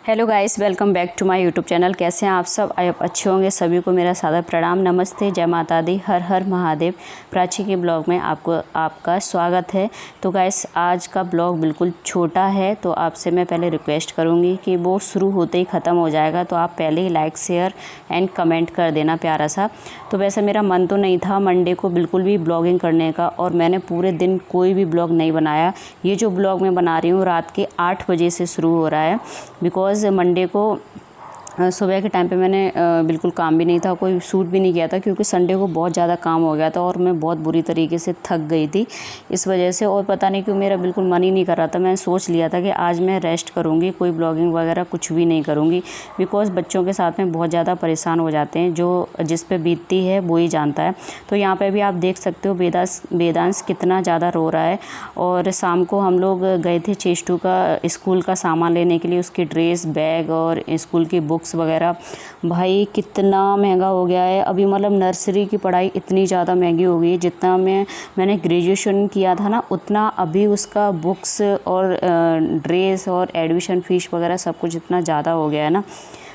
Hello guys, welcome back to my YouTube channel. कैसे हैं आप सब? आप अच्छे होंगे। सभी को मेरा सादर प्रणाम, नमस्ते, जय माता दी, हर हर महादेव। प्राची के ब्लॉग में आपका स्वागत है। तो गाइस, आज का ब्लॉग बिल्कुल छोटा है, तो आपसे मैं पहले रिक्वेस्ट करूंगी कि वो शुरू होते ही ख़त्म हो जाएगा, तो आप पहले ही लाइक शेयर एंड कमेंट कर देना प्यारा सा। तो वैसे मेरा मन तो नहीं था मंडे को बिल्कुल भी ब्लॉगिंग करने का, और मैंने पूरे दिन कोई भी ब्लॉग नहीं बनाया। ये जो ब्लॉग मैं बना रही हूँ रात के 8 बजे से शुरू हो रहा है, बिकॉज़ मंडे को सुबह के टाइम पे मैंने बिल्कुल काम भी नहीं था, कोई शूट भी नहीं किया था, क्योंकि संडे को बहुत ज़्यादा काम हो गया था और मैं बहुत बुरी तरीके से थक गई थी इस वजह से। और पता नहीं क्यों मेरा बिल्कुल मन ही नहीं कर रहा था। मैंने सोच लिया था कि आज मैं रेस्ट करूँगी, कोई ब्लॉगिंग वगैरह कुछ भी नहीं करूँगी, बिकॉज़ बच्चों के साथ में बहुत ज़्यादा परेशान हो जाते हैं। जो जिस पे बीतती है वो ही जानता है। तो यहाँ पर भी आप देख सकते हो वेदांश कितना ज़्यादा रो रहा है। और शाम को हम लोग गए थे चेष्टू का स्कूल का सामान लेने के लिए, उसकी ड्रेस, बैग और स्कूल की बुक्स वगैरह। भाई कितना महंगा हो गया है अभी, मतलब नर्सरी की पढ़ाई इतनी ज़्यादा महंगी हो गई है। जितना मैंने ग्रेजुएशन किया था ना, उतना अभी उसका बुक्स और ड्रेस और एडमिशन फ़ीस वगैरह सब कुछ इतना ज़्यादा हो गया है ना,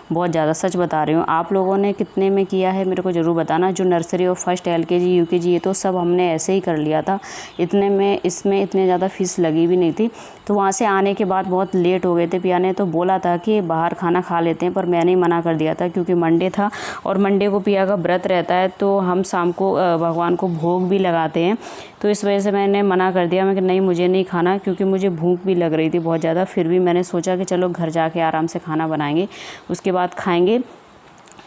बहुत ज़्यादा। सच बता रही हूँ। आप लोगों ने कितने में किया है मेरे को ज़रूर बताना। जो नर्सरी और फर्स्ट LKG UKG ये तो सब हमने ऐसे ही कर लिया था, इतने में इसमें इतने ज़्यादा फ़ीस लगी भी नहीं थी। तो वहाँ से आने के बाद बहुत लेट हो गए थे। पिया ने तो बोला था कि बाहर खाना खा लेते हैं, पर मैंने ही मना कर दिया था, क्योंकि मंडे था और मंडे को पिया का व्रत रहता है, तो हम शाम को भगवान को भोग भी लगाते हैं। तो इस वजह से मैंने मना कर दिया। मैं कि नहीं, मुझे नहीं खाना, क्योंकि मुझे भूख भी लग रही थी बहुत ज़्यादा। फिर भी मैंने सोचा कि चलो घर जाके आराम से खाना बनाएंगे, उसके बाद खाएंगे।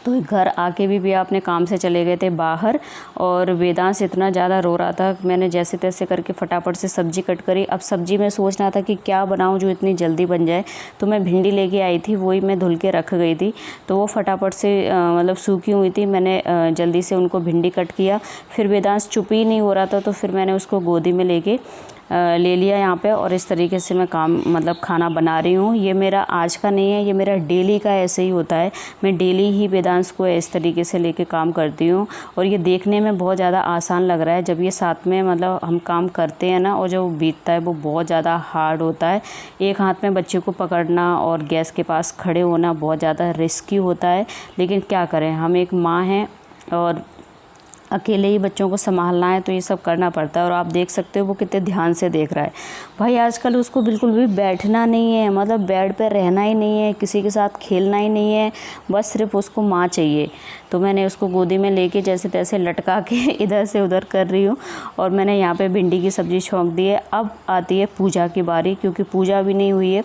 तो घर आके भी अपने काम से चले गए थे बाहर, और वेदांश इतना ज़्यादा रो रहा था। मैंने जैसे तैसे करके फटाफट से सब्ज़ी कट करी। अब सब्ज़ी में सोच रहा था कि क्या बनाऊं जो इतनी जल्दी बन जाए। तो मैं भिंडी लेके आई थी, वही मैं धुल के रख गई थी, तो वो फटाफट से मतलब सूखी हुई थी। मैंने जल्दी से उनको भिंडी कट किया। फिर वेदांश चुप ही नहीं हो रहा था, तो फिर मैंने उसको गोदी में लेके ले लिया यहाँ पे, और इस तरीके से मैं खाना बना रही हूँ। ये मेरा आज का नहीं है, ये मेरा डेली का ऐसे ही होता है। मैं डेली ही वेदांश को इस तरीके से लेके काम करती हूँ, और ये देखने में बहुत ज़्यादा आसान लग रहा है। जब ये साथ में मतलब हम काम करते हैं ना, और जो बीतता है वो बहुत ज़्यादा हार्ड होता है। एक हाथ में बच्चे को पकड़ना और गैस के पास खड़े होना बहुत ज़्यादा रिस्की होता है, लेकिन क्या करें, हम एक माँ हैं और अकेले ही बच्चों को संभालना है, तो ये सब करना पड़ता है। और आप देख सकते हो वो कितने ध्यान से देख रहा है। भाई आजकल उसको बिल्कुल भी बैठना नहीं है, मतलब बेड पे रहना ही नहीं है, किसी के साथ खेलना ही नहीं है, बस सिर्फ उसको माँ चाहिए। तो मैंने उसको गोदी में लेके जैसे तैसे लटका के इधर से उधर कर रही हूँ, और मैंने यहाँ पे भिंडी की सब्ज़ी छोंक दी है। अब आती है पूजा की बारी, क्योंकि पूजा भी नहीं हुई है,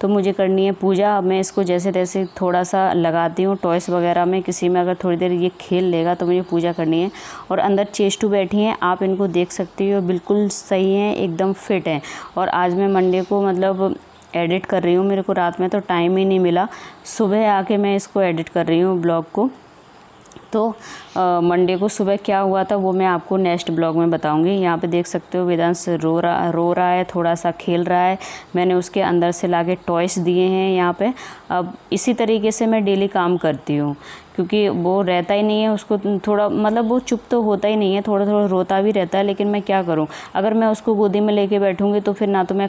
तो मुझे करनी है पूजा। अब मैं इसको जैसे तैसे थोड़ा सा लगाती हूँ टॉयस वगैरह में, किसी में अगर थोड़ी देर ये खेल लेगा तो मुझे पूजा करनी है। और अंदर चेष्टू बैठी हैं, आप इनको देख सकती हो, बिल्कुल सही हैं, एकदम फिट हैं। और आज मैं मंडे को मतलब एडिट कर रही हूँ, मेरे को रात में तो टाइम ही नहीं मिला, सुबह आके मैं इसको एडिट कर रही हूँ ब्लॉग को। तो मंडे को सुबह क्या हुआ था वो मैं आपको नेक्स्ट ब्लॉग में बताऊंगी। यहाँ पे देख सकते हो वेदांश रो रहा है, थोड़ा सा खेल रहा है। मैंने उसके अंदर से लाके टॉयस दिए हैं यहाँ पे। अब इसी तरीके से मैं डेली काम करती हूँ, क्योंकि वो रहता ही नहीं है, उसको थोड़ा मतलब वो चुप तो होता ही नहीं है, थोड़ा थोड़ा रोता भी रहता है। लेकिन मैं क्या करूँ, अगर मैं उसको गोदी में लेके बैठूँगी तो फिर ना तो मैं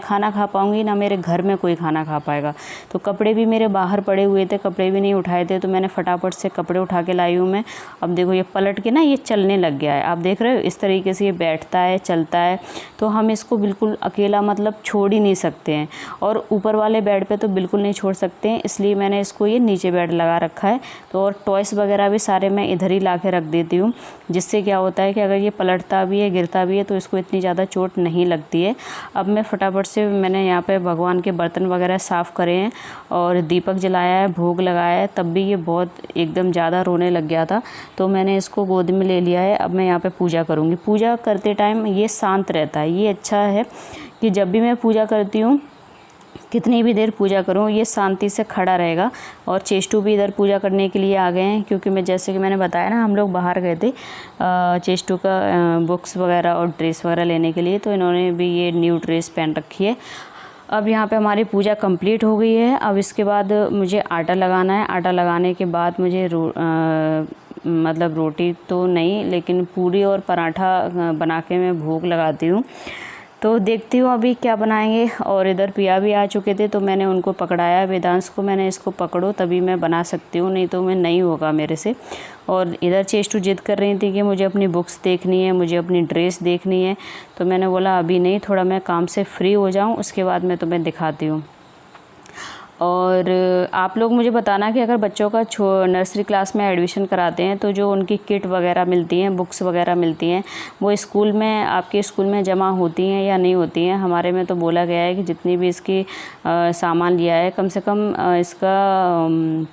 खाना खा पाऊँगी, ना मेरे घर में कोई खाना खा पाएगा। तो कपड़े भी मेरे बाहर पड़े हुए थे, कपड़े भी नहीं उठाए थे, तो मैंने फटाफट से कपड़े उठा के लाई हूँ मैं। अब देखो ये पलट के ना ये चलने लग गया है, आप देख रहे हो, इस तरीके से ये बैठता है, चलता है। तो हम इसको बिल्कुल अकेला मतलब छोड़ ही नहीं सकते हैं, और ऊपर वाले बेड पे तो बिल्कुल नहीं छोड़ सकते हैं, इसलिए मैंने इसको ये नीचे बेड लगा रखा है। तो और टॉयस वगैरह भी सारे मैं इधर ही ला के रख देती हूँ, जिससे क्या होता है कि अगर ये पलटता भी है, गिरता भी है, तो इसको इतनी ज़्यादा चोट नहीं लगती है। अब मैं फटाफट से मैंने यहाँ पे भगवान के बर्तन वगैरह साफ़ करे हैं और दीपक जलाया है, भोग लगाया है। तब भी ये बहुत एकदम ज़्यादा रोने लग गया था, तो मैंने इसको गोद में ले लिया है। अब मैं यहाँ पे पूजा करूँगी। पूजा करते टाइम ये शांत रहता है, ये अच्छा है कि जब भी मैं पूजा करती हूँ, कितनी भी देर पूजा करूँ, ये शांति से खड़ा रहेगा। और चेष्टू भी इधर पूजा करने के लिए आ गए हैं, क्योंकि मैं जैसे कि मैंने बताया ना, हम लोग बाहर गए थे चेष्टू का बुक्स वगैरह और ड्रेस वगैरह लेने के लिए, तो इन्होंने भी ये न्यू ड्रेस पहन रखी है। अब यहाँ पे हमारी पूजा कंप्लीट हो गई है। अब इसके बाद मुझे आटा लगाना है। आटा लगाने के बाद मुझे मतलब रोटी तो नहीं, लेकिन पूरी और पराठा बना के मैं भोग लगाती हूँ। तो देखती हूँ अभी क्या बनाएंगे। और इधर पिया भी आ चुके थे तो मैंने उनको पकड़ाया, वेदांश को मैंने, इसको पकड़ो तभी मैं बना सकती हूँ, नहीं तो मैं नहीं होगा मेरे से। और इधर चेष्टू जिद कर रही थी कि मुझे अपनी बुक्स देखनी है, मुझे अपनी ड्रेस देखनी है। तो मैंने बोला अभी नहीं, थोड़ा मैं काम से फ्री हो जाऊँ, उसके बाद मैं तुम्हें दिखाती हूँ। और आप लोग मुझे बताना कि अगर बच्चों का नर्सरी क्लास में एडमिशन कराते हैं तो जो उनकी किट वगैरह मिलती हैं, बुक्स वगैरह मिलती हैं, वो स्कूल में, आपके स्कूल में जमा होती हैं या नहीं होती हैं। हमारे में तो बोला गया है कि जितनी भी इसकी सामान लिया है, कम से कम इसका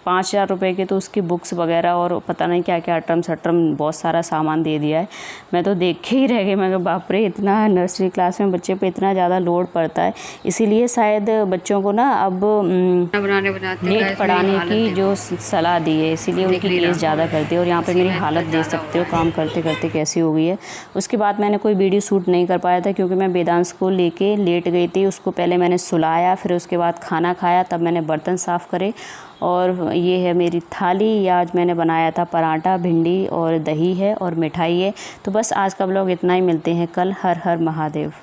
5,000 रुपये की तो उसकी बुक्स वगैरह और पता नहीं क्या क्या अटरम सटरम बहुत सारा सामान दे दिया है। मैं तो देख के ही रह गई, मैं कहा बाप रे, इतना नर्सरी क्लास में बच्चे पे इतना ज़्यादा लोड पड़ता है। इसीलिए शायद बच्चों को ना अब नेट पढ़ाने की जो सलाह दी है, इसीलिए उनकी एज ज़्यादा करती है। और यहाँ पे मेरी हालत देख सकते हो काम करते करते कैसी हो गई है। उसके बाद मैंने कोई वीडियो शूट नहीं कर पाया था क्योंकि मैं वेदांश को लेके लेट गई थी। उसको पहले मैंने सुलाया, फिर उसके बाद खाना खाया, तब मैंने बर्तन साफ़ करे। और ये है मेरी थाली। आज मैंने बनाया था पराठा, भिंडी और दही है और मिठाई है। तो बस आज का ब्लॉग इतना ही, मिलते हैं कल। हर हर महादेव।